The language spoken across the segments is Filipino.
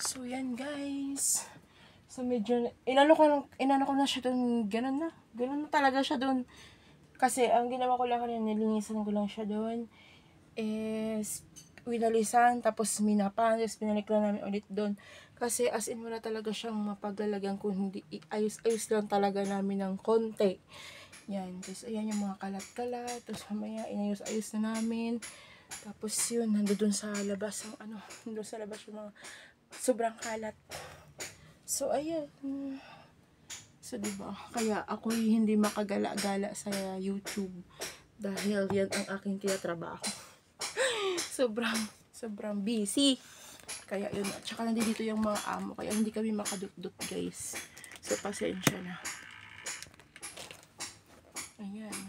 So, yan guys. So, medyo, inano ko na siya dun, ganun na talaga siya dun. Kasi, ang ginawa ko lang kanina, nilinisan ko lang siya dun. Is, winalisan, tapos minapan, tapos pinalik lang namin ulit dun. Kasi, as in, wala talaga siyang mapaglalagyan kung hindi, ayos lang talaga namin ng konti. Yan, tapos, ayan yung mga kalat-kalat, tapos mamaya, inayos-ayos na namin. Tapos, yun, nandun sa labas, nandun sa labas yung mga sobrang kalat. So, ayan. So, diba? Kaya ako hindi makagala-gala sa YouTube. Dahil yan ang aking tinatrabaho. sobrang busy. Kaya yun. At saka nandito yung mga amo. Kaya hindi kami makadut-dut, guys. So, pasensya na. Ayan.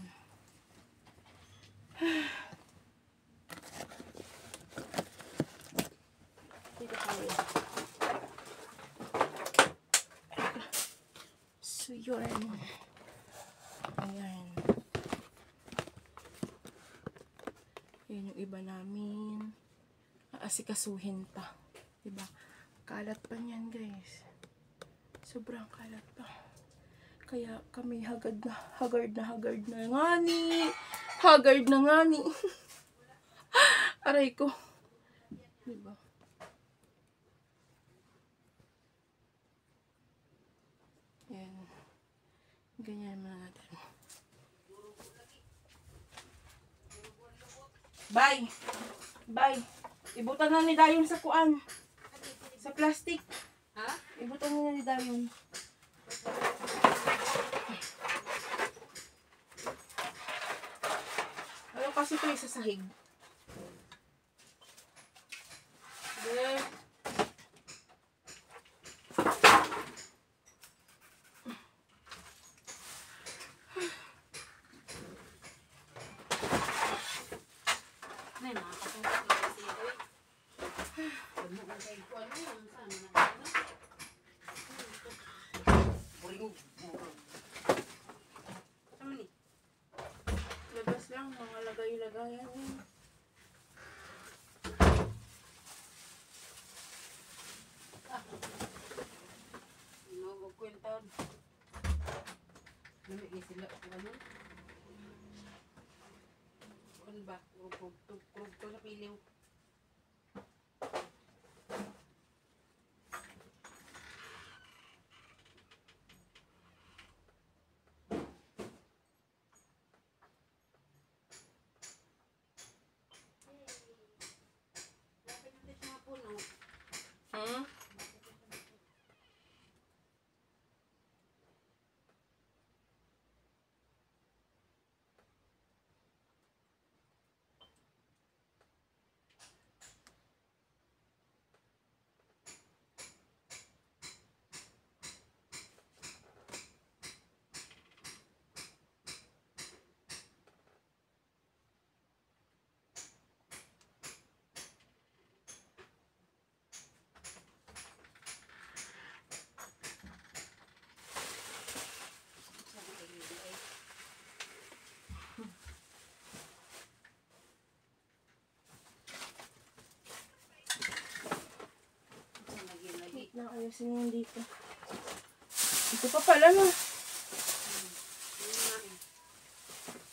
Dito tayo. So, yun. Ayan. Yan yung iba namin. Aasikasuhin pa. Diba? Kalat pa niyan, guys. Sobrang kalat pa. Kaya kami haggard na ngani. Haggard na ngani. Aray ko. Diba? Yan. Ganyan na natin. Bye. Bye. Ibutan na ni Dayon sa kuan. Sa plastic. Ha? Ibutan na ni Dayon. Ano kasi ito sa sahig? Okay. Labas lang, mga lagay-lagayan yun. Magkwentahan. Namigay sila. Ano ba? Kurog sa piliw. Lapit natin siya puno. Hmm? Na ayusin yun dito. Ito pa pala no.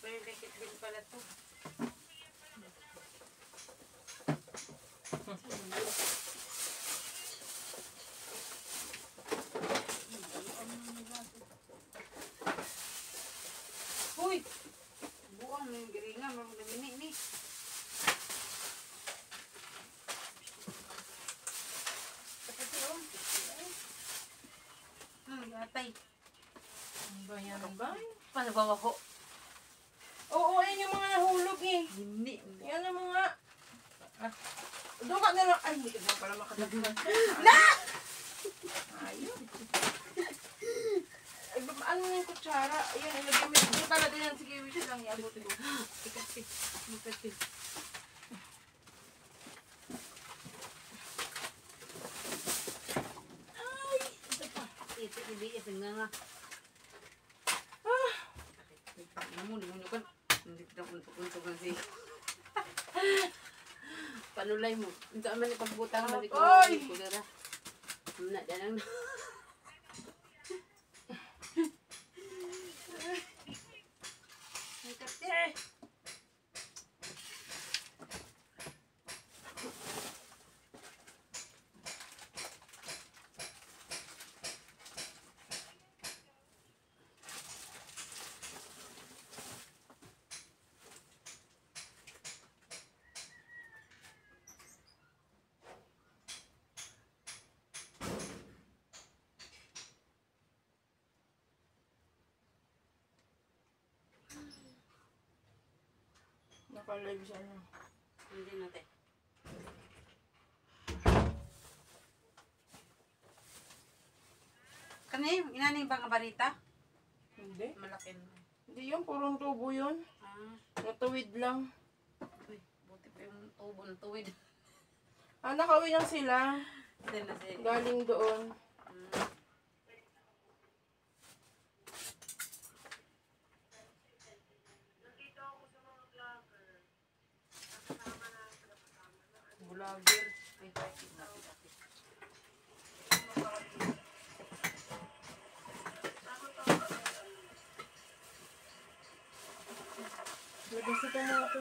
Pero dekit din pala to. Uy! Buang na yung giringan. Mamagdamini ni. Atay. Ano ba yan ba? Paano ba ako? Oo, ayun yung mga nahulog eh. Hindi. Yan ang mga... Doon ka na lang. Ay, hindi ka pala makadagdag. Na! Ayun. Ay, ano yung kutsara? Ayan, ilagay mo. Doon ka na din yan. Sige, wish lang. Iabuti ko. Ikati. Ikati. Ay! Ito pa. Ito, ito nga. Namun kan hindi kita untok-untokan siya. Panulay mo. Ito aman ipagbutan balik ko. Oy! Kulera. dyan ang... Ay, kate! Naka-live siya na. Hindi natin. Kanina, inanay ba nga barita? Hindi. Malaki na. Hindi yun, purong tubo yun. Ah, Natuwid lang. uy, buti pa yung tubo ng tuwid. Ah, nakauwi lang sila. Hindi na siya. Galing doon. Vlogger. Wait, wait, natin. Labas ito mga ito.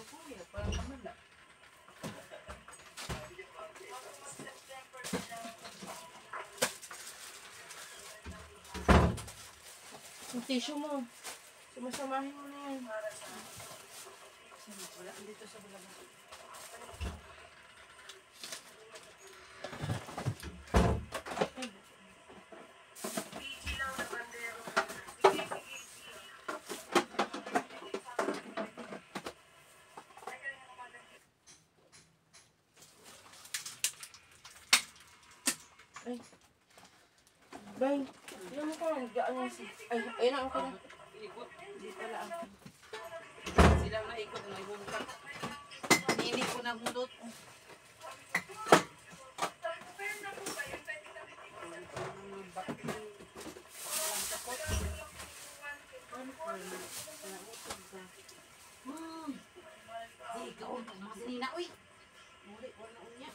Kuya, parang kamala. Yung tissue mo. Sumasamahin mo na yan. Wala, dito sa bulabas. Ay. Bay. Tignan mo ko. Gaan yan si... Ay, ayun na. Okay na. Ikot. Hindi pala ako. Sila na ikot, may bungkak. Hindi ko nabundot. Ikaw, masinina, uy. Muli, wala unya.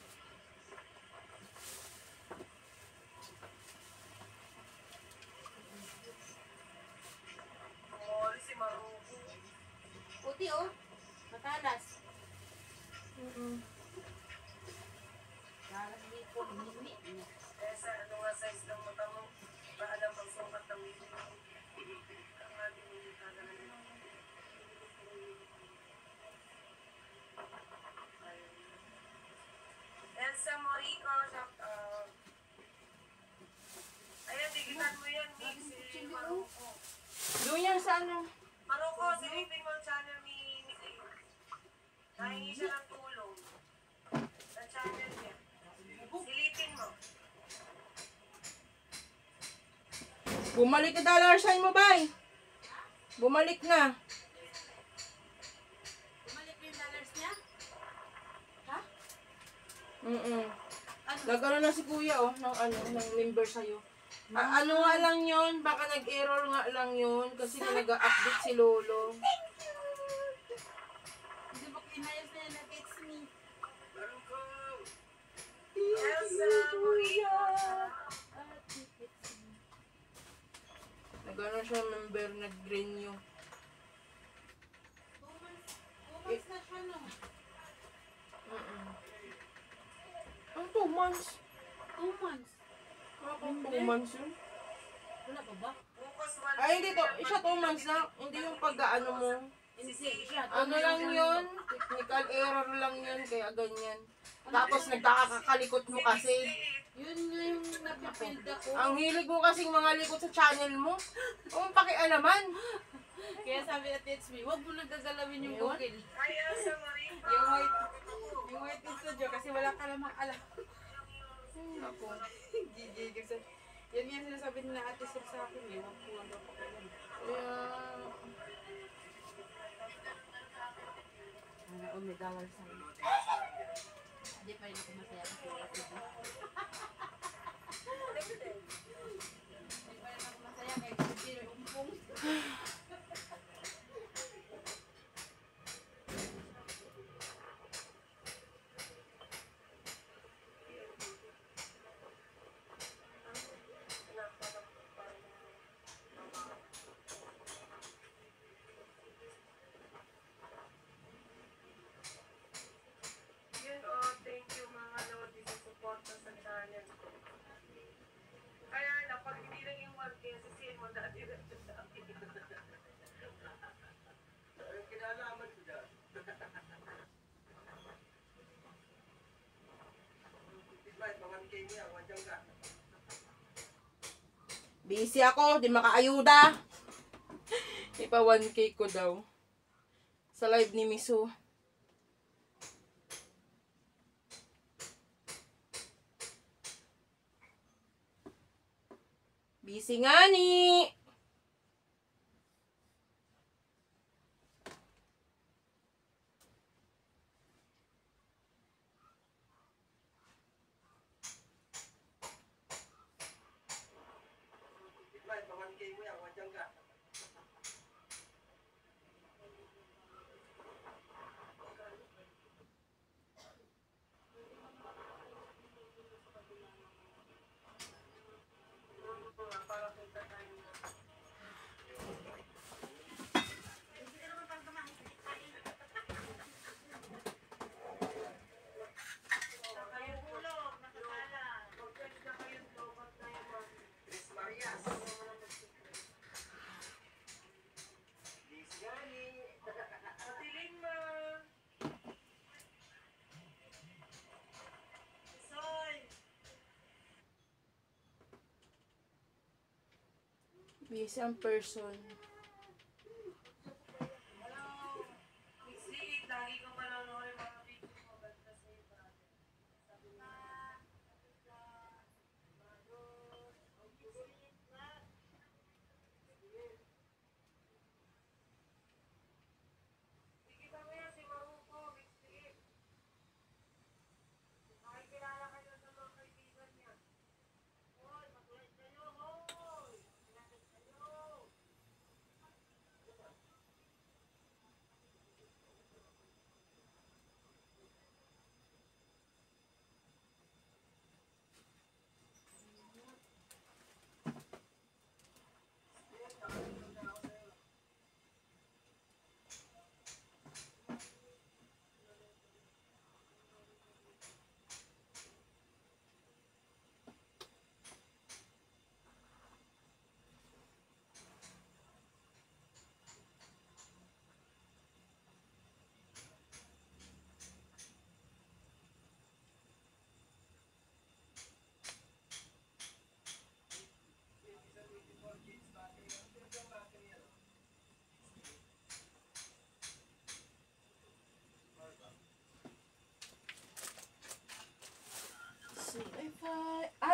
Puti, oh. Matalas. Malas dito, mini. Sa ano nga size ng mata mo, paalam ang sukat ng video. Ang ating kagalaman. Elsa Morico, shout out. Ayan, digitan mo yan, Mix. Si Maroko. Doon yan sa ano. Maroko, silipin mo ang channel ni Miss Ayo. Nahingi siya ng tulong. Sa channel niya. Silipin mo. Bumalik na dollar sign mo, bay. Bumalik na. Bumalik yung dollars niya? Ha? Nag-ano na si kuya, oh, ng ano, ng member sa'yo. Ano nga lang yun, baka nag-error nga lang yun, kasi nag-update si Lolo. Hindi ba kinayos na yan nag-it's me? Elsa Morico. Nag-ano siya, member, nag-renew. 2 months na siya, no? Ang 2 months. 2 months. Bakit 2 months yun? Wala pa ba? Bukas wala. Ay, hindi to. Siya 2 months lang. Hindi yung pag-ano mo. Hindi siya. Ano lang yun? Technical error lang yun, kaya ganyan. Tapos nagkakakalikot mo kasi. Yun nga yung napipild ako. Ang hilig mo kasing mga likot sa channel mo. Kung pakialaman. Kaya sabi na Tits me, huwag mo nagagalawin yung Ewan. Google. Ay, Elsa Morico. Yung white studio kasi wala ka namang alam. Ako. GG kasi. Yan nga sinasabi nila ate sir sa akin eh. Huwag mo lang daw pakialam. Kaya... Ano, may dollar sign. Hindi pa rin ako masaya kasi ate mo. Hindi pa rin ako masaya kahit hindi rin umpong. Busy ako, di makaayuda. Ipa 1K ko daw. Sa live ni Misu. Busy nga ni. Busy ang person. Lagi ko manonood yung mga video mo. Ganda sa'yo, brother. Sabi na, sige ba mo yan, si Maruko, Bixit. Nakikilala kayo sa mga kaibigan niya. Hoy, makulit kayo, hoy! Makulit kayo!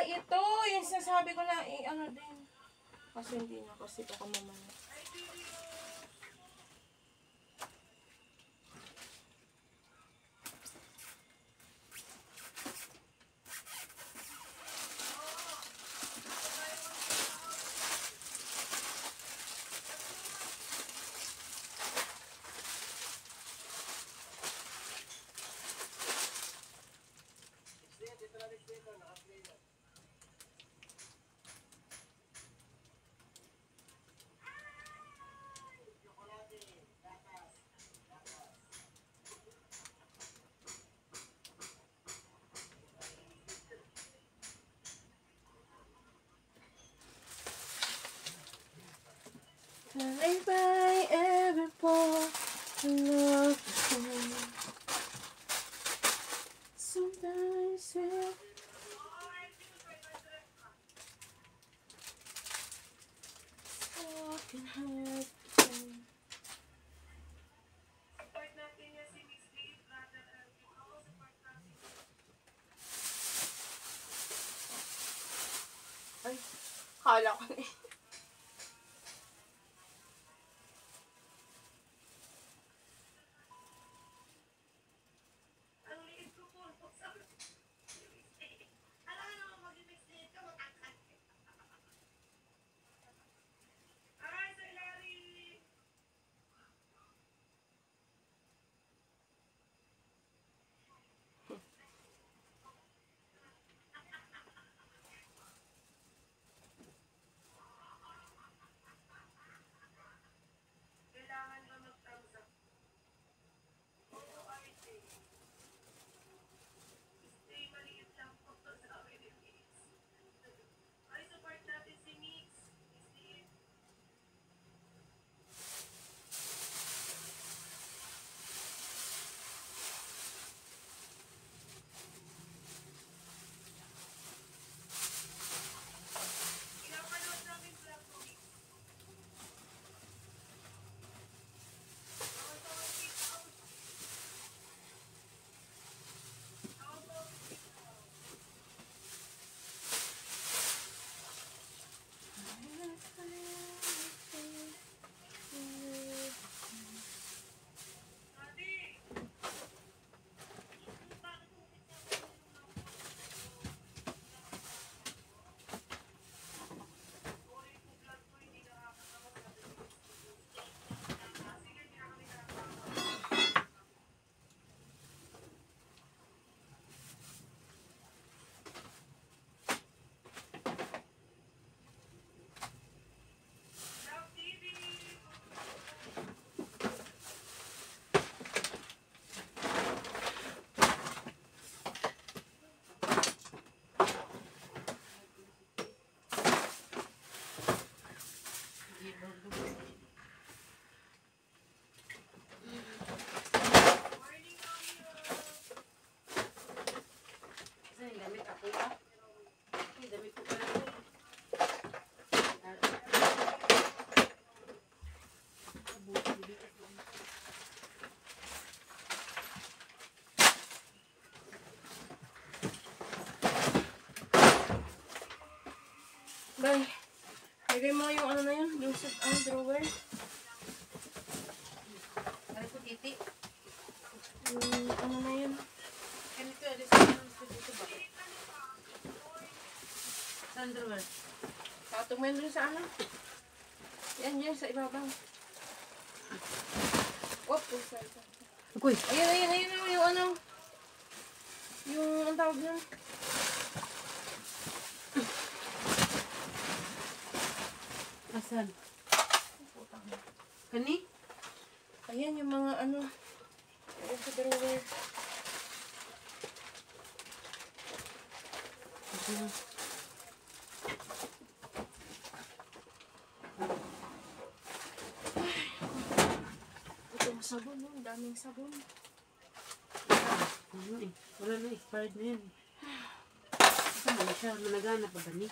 Ito! Yung sinasabi ko na, ano din. Kasi hindi na, kasi baka mamaya. If I ever fall in love again, sometimes when fucking hurt again. Support natin yan si Miss Lee, brother Erwin. Oo, support natin. Ay, kala ko na eh. Ang liit ko po. Sabi ko, alam nga naman mag-mix liit ka, matangkad. Ay, Sir Larry! Bye. Lagay mo yung ano na yun, yung sa drawer. Ano po, titi? Yung ano na yun. Ganito, alis ko lang dito ba? Saan drawer? Patong mo yun dun sa ano. Yan, sa ibabaw. Wop, pusa. Uy! Ayun, yung ano. Yung, ang tawag nun. Asan? Kani? Ayan, yung mga ano. Ayun sa drawer. Itong sabon, no? Daming sabon. Ano eh? Wala na, expired na yan. Saan na siya? Managana pa ba ni?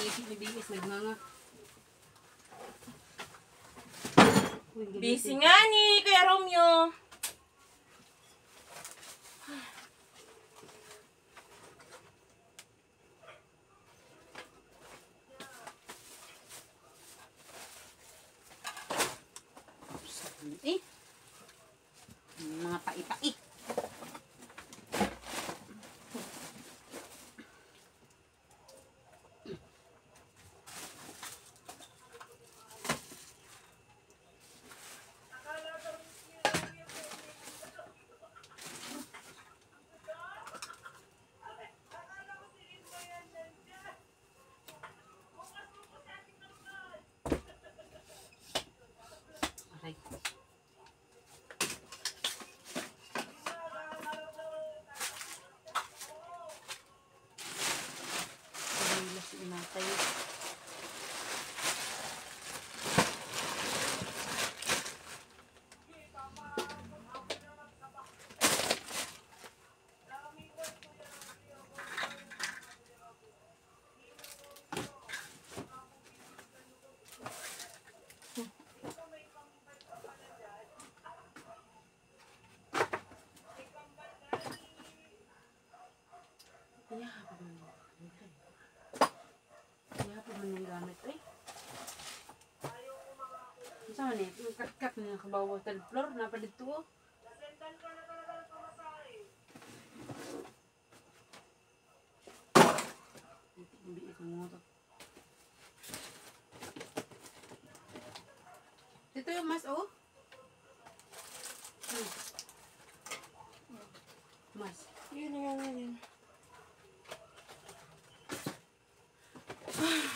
Isip ni Bilis, nagnganga. Uy, Busy nga ni Kuya Romeo. Eh? Mga pai-pai. Aray. Pagbilas inatay. Kaya pa man yung gamit eh. Saan eh? Yung kat-kat na kabawa sa floor, napadito oh. Hindi ito mo ito. Dito yung mas oh. Mas. Yun.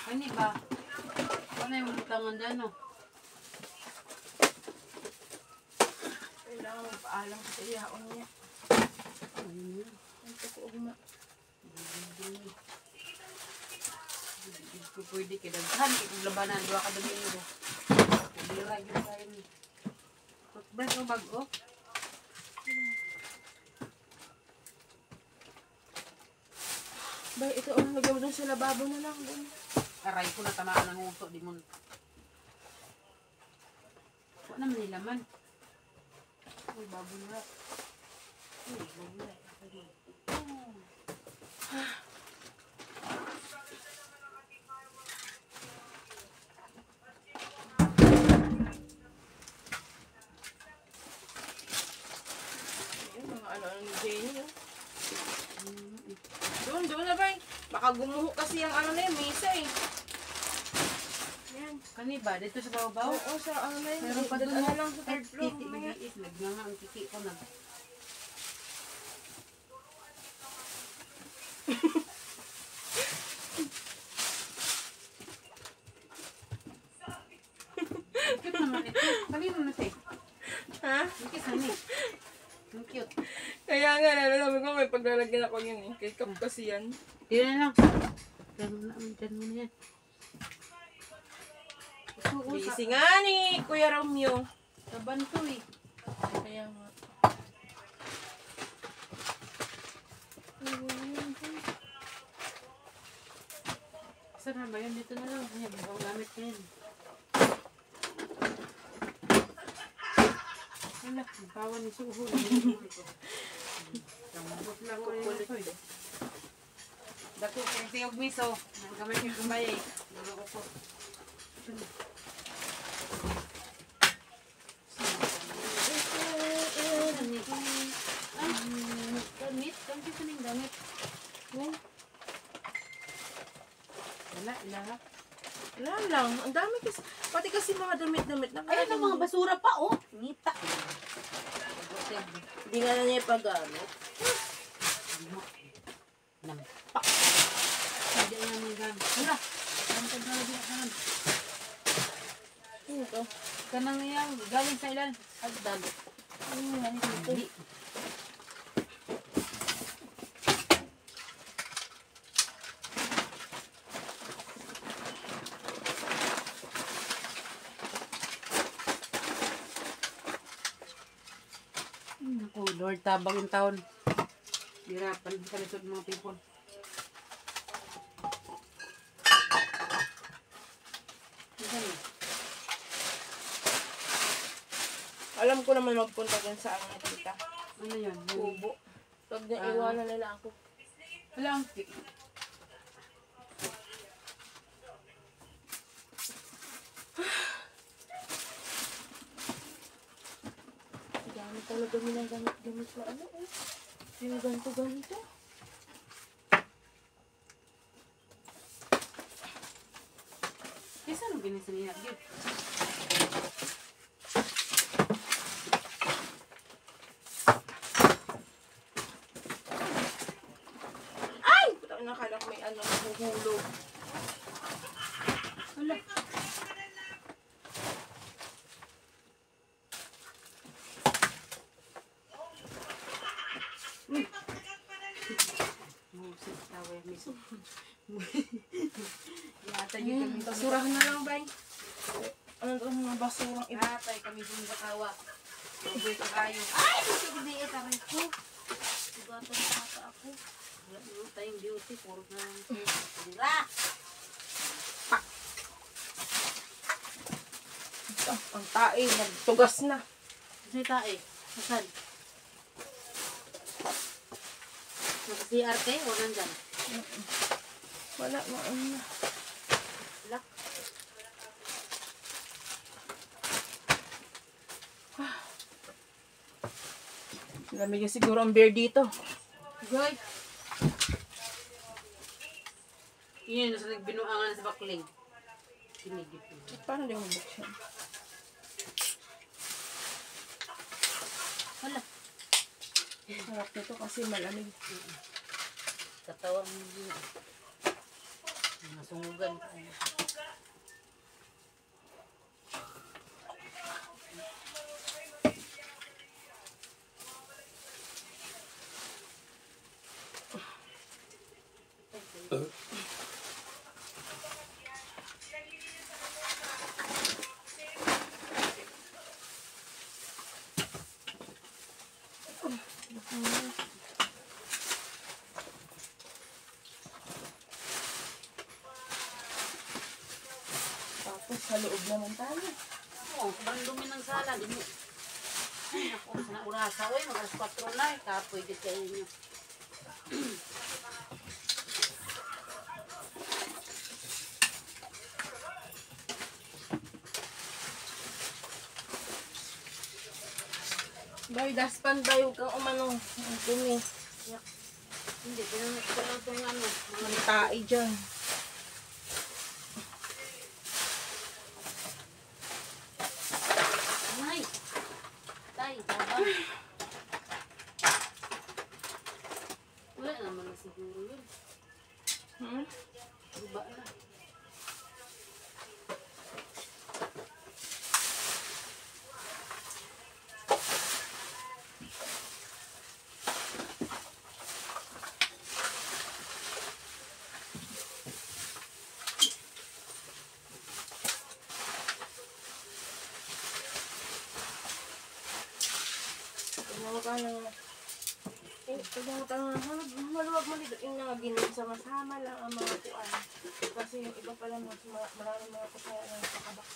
Ano ba? Ano yung butangan dyan oh? Kailangan magpaalam sa iyaon niya. Ayun yun. Ang tukuugma. Hindi ko pwede kidaghan. Kung labanan, doon ka dami nyo. Lira yun tayo ni. Toothbrush o bag o? Bay, ito ang lagay mo dun sa lababo na lang. Dun. Aray ko na tamaan ng uso. Di mo. Wala naman nilaman. Uy, bago na. Uy, bago na. Ayun, mga ano ni Jenny. Oh. Doon na bay. Baka gumuho kasi yung ano na yun, misa eh. Yan. Kani ba? Dito sa babaw? Oo, sa ano na yun. Meron pa doon Ano lang sa third floor. Titi, Mamaya. bilis. Nagnanga ang titi ko na. Ikit naman ito. Kanino na ito? Ha? Ikit na ni. Ang cute. Kaya nga, nalalaman ko may paglalagyan ako yun eh. Kay Kap kasi yan. Diyan na lang. Diyan mo na yan. Busy nga ni Kuya Romeo. Saban to eh. Kaya nga. Saan na ba yun? Dito na lang. Ayan, ang gamit ko yun. Wala, bawa ni Suho. Tambot lang ko rin ito eh. Dako, kaya siyog miso. Ang kamay ko kumbaya eh. Lolo ko. Damit? Kampi sa ning damit? Wala, lahat. Wala lang. Ang dami kasi. Pati kasi mga damit-damit na. Ayun ang mga basura pa, oh. Ngita. Hindi nga na niya ipagamit. Nampak. Hindi na naman gamit. Wala. Ang tagal na naman. Ano ito? Kanang yan, galing sa ilan. Agdag. Hindi. Naku, Lord, tabang yung taon. Hirapan sa lisod mga people. Alam ko naman magpunta dyan sa amin tita. Ano yun? Kubo. Pag naiwanan nila ako. Wala ang Dami talaga nilang gamit na ano eh. Yung ganito. Kesa nung ginisin niya. Gid. Ay! Puta, nakala ko may ano, nahuhulog. Wala. Musik tawa yung miso. Yata yun kami. Basurahan na lang, bay. Ano ito mga basurang iba? Atay kami dun sa kawa. Tuboy ka kayo. Ay! Gusto ko diit aray ko. Sugatan na mata ako. Wala naman tayong beauty. Puro na lang siya. Dira! Ang tae, nagtugas na. Kasi tae. Asan? Naka-CRT o nandyan? Wala, ano na. Wala. Lamig na siguro ang beer dito. Goy! Yun yung sa nagbinuangan sa bakling. Sinigit yun. Paano di mo buksan? Wala. Sarap nito kasi malamig. Katawang yun. Masungugan ka. Tapos sa loob naman tayo. Oo, sobrang dumi ng sala. Dumi. Ay, naku, sa urasa. Uy, mag-alas 4 na. Kapoy din kayo nyo. Bay, daspan ba yung kang umano? Ang dumi. Hindi, pinangat ko lang itong ano. Mga Ang tae dyan. Ay! Tay, taba. Wala naman na siguro yun. Guba na. Pag naman ka na, maluwag mali doon yung nagaginom sa masama lang ang mga kuan. Kasi yung iba pala maraming mga kusaya ng kakabak.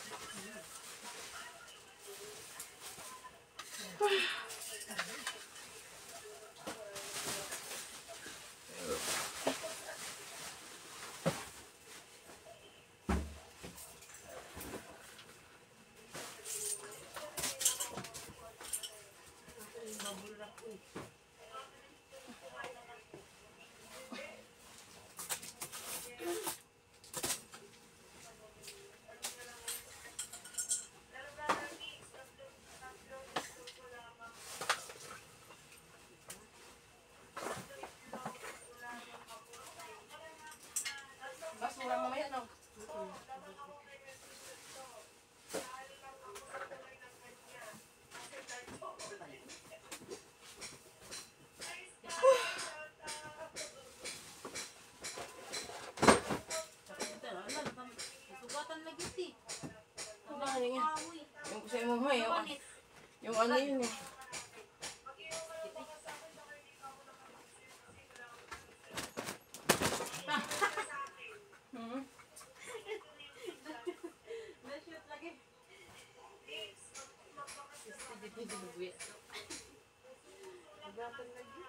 Basura mamaya, no? Sugatan lagi ti. Ano ano yan? Awi. Yung kusaya mo mo, yung ano yun eh. Hmm? Na-shoot lagi. Sugatan lagi.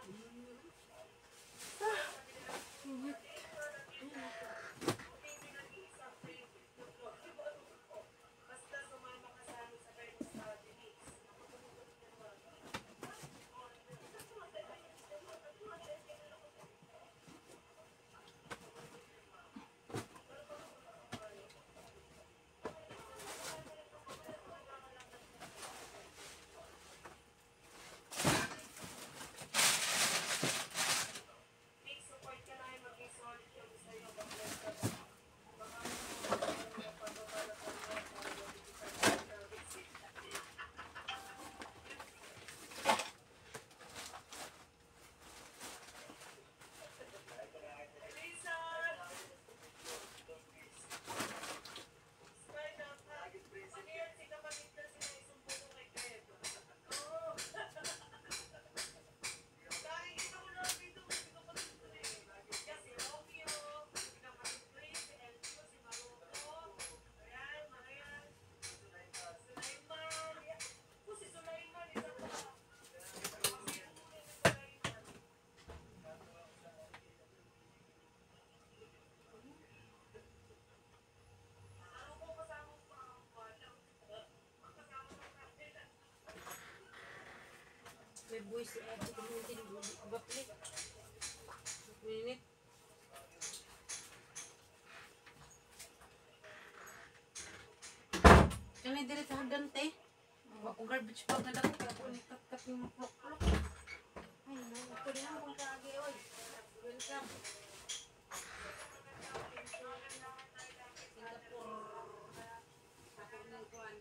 May voice sa community ng baklit. Minute. Kani diri sa hagante. Wa ko garbage bag na dako kaya ko ni kat yung plok-plok. Ay, no, ko din mo kung kaagi oy. Welcome. Singapore. Ako nang kuan.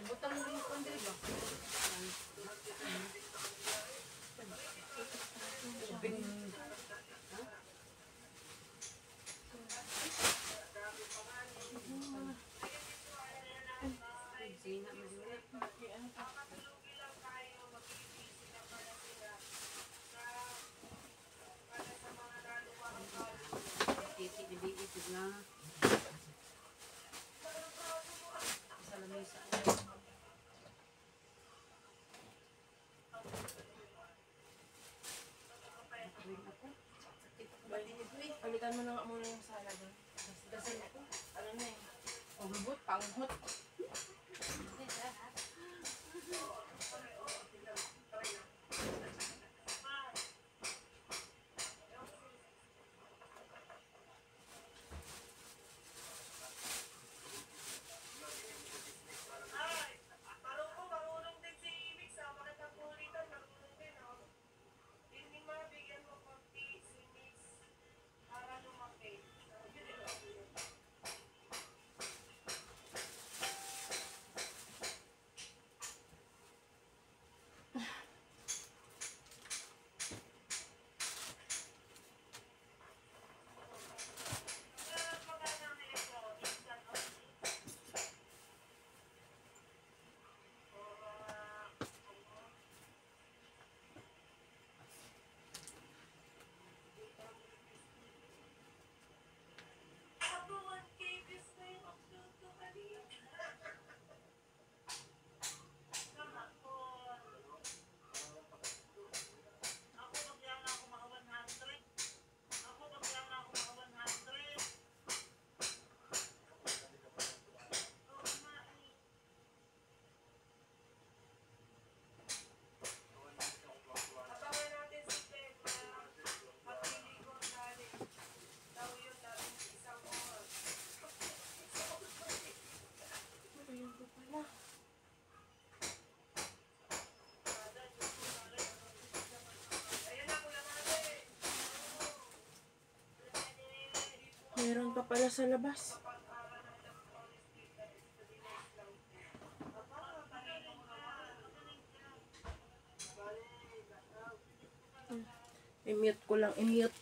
Butang mo yung kondiri ba? Palitan mo na nga muna yung sala doon. Kasi ano na eh. Pagbubot, panghot. Marunong din si Mix, bakit ang kulitan, marunong din, Hindi mabigyan mo konti si Mix para lumaki. pa pala sa labas. I-mute ko lang, i-mute.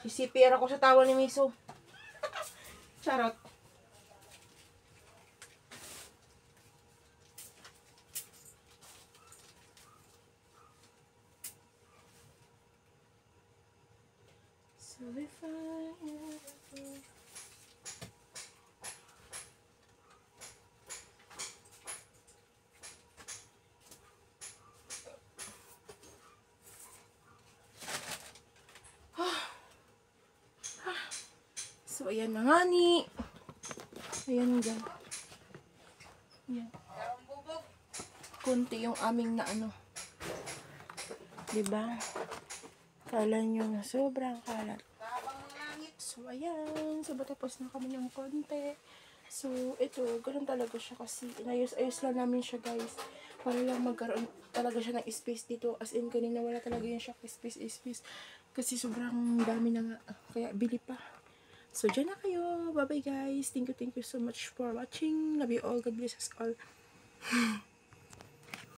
Sisipira ko sa tawa ni Miso. Charot. So if I So, ayan na nga ni. Ayan dyan. Ayan. Kunti yung aming na ano. Diba? Kala nyo na sobrang kalat. So, ayan. So, tapos na kami ng konti. So, ito. Ganun talaga siya kasi inayos-ayos lang namin siya, guys. Para lang magkaroon talaga siya ng space dito. As in, kanina wala talaga yung siya space. Kasi sobrang dami na nga. Kaya, bili pa. So, dyan na kayo. Bye-bye, guys. Thank you so much for watching. Love you all. God bless us all.